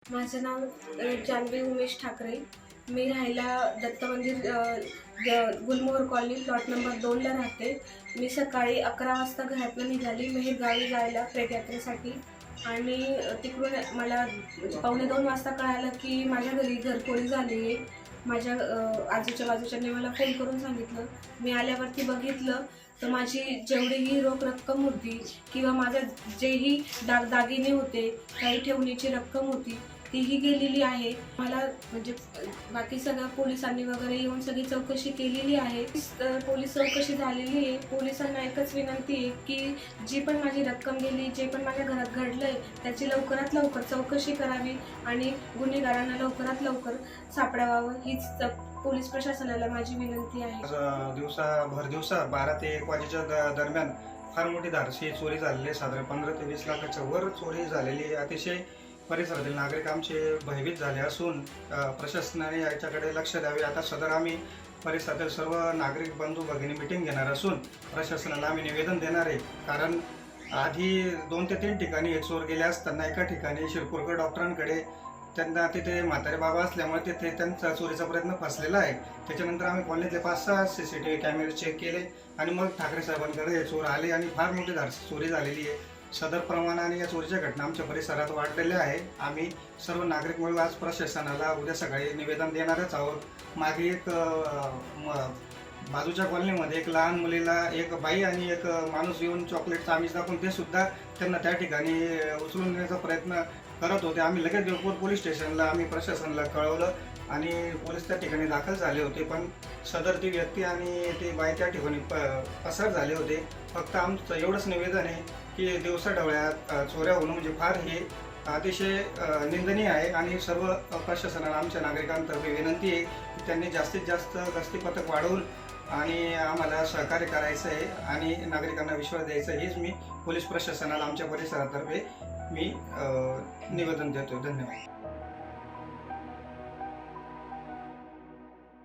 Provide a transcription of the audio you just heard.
माझं नाव जान्हवी उमेश ठाकरे. मी राहायला दत्त मंदिर गुलमोहर कॉलनी प्लॉट नंबर 2ला राहते. मी सकाळी 11 वाजता घरातून निघाली मेहेर गावी जायला प्रेत यात्रेसाठी आणि तिकडून मला 1:45 वाजता कळालं की माझ्या घरी घरफोडी झाली आहे. माझ्या आजूच्या बाजूच्यांनी मला फोन करून सांगितलं. मी आल्यावरती बघितलं तर माझी जेवढीही रोख रक्कम होती किंवा माझ्या जेही दागिने होते, काही ठेवणीची रक्कम होती तीही गेलेली आहे. मला म्हणजे बाकी सगळ्या पोलिसांनी वगैरे येऊन सगळी चौकशी केलेली आहे. पोलीस चौकशी झालेली आहे. पोलिसांना एकच विनंती आहे की जी पण माझी रक्कम गेली, जे पण माझ्या घरात घडलंय त्याची लवकरात लवकर चौकशी करावी आणि गुन्हेगारांना लवकरात लवकर सापडावं हीच पोलीस प्रशासनाला माझी विनंती आहे. भर दिवसा 12 ते 1 वाजेच्या दरम्यान फार मोठी धाडसी चोरी झालेली आहे. साधारण 15 ते 20 लाखाच्या वर चोरी झालेली आहे. अतिशय परिसरातील नागरिक आमचे भयभीत झाले असून प्रशासनाने याच्याकडे लक्ष द्यावे. आता सदर आम्ही परिसरातील सर्व नागरिक बंधू भगिनी मिटिंग घेणार असून प्रशासनाला आम्ही निवेदन देणार आहे. कारण आधी 2 ते 3 ठिकाणी हे चोर गेले असताना एका ठिकाणी शिरपूरकर डॉक्टरांकडे त्यांना तिथे म्हातारे बाबा असल्यामुळे तिथे त्यांचा चोरीचा प्रयत्न फसलेला आहे. त्याच्यानंतर आम्ही कॉलनीतले 5-6 CCTV कॅमेरे चेक केले आणि मग ठाकरे साहेबांकडे हे चोर आले आणि फार मोठी धाडसी चोरी झालेली आहे. सदर प्रमाणाने या चोरीच्या घटना आमच्या परिसरात वाढलेल्या आहे. आम्ही सर्व नागरिक मिळून आज प्रशासनाला उद्या सकाळी निवेदन देणारच आहोत. मागे एक बाजूच्या कॉलनीमध्ये एक लहान मुलीला एक बाई आणि एक माणूस येऊन चॉकलेटचं आमिष दाखवून ते सुद्धा त्यांना त्या ठिकाणी उचलून नेण्याचा प्रयत्न करत होते. आम्ही लगेच देवपूर पोलीस स्टेशनला आम्ही प्रशासनाला कळवलं आणि पोलीस त्या ठिकाणी दाखल झाले होते. पण सदर ती व्यक्ती आणि ती बाई त्या ठिकाणी पसार झाले होते. फक्त आमचं एवढंच निवेदन आहे की दिवसाढवळ्यात चोऱ्या होणं म्हणजे फार हे अतिशय निंदनीय आहे आणि सर्व प्रशासनाला आमच्या नागरिकांतर्फे विनंती आहे की त्यांनी जास्तीत जास्त गस्ती पथक वाढवून आणि आम्हाला सहकार्य करायचं आहे आणि नागरिकांना विश्वास द्यायचा हेच मी पोलीस प्रशासनाला आमच्या परिसरातर्फे मी निवेदन देतो. धन्यवाद.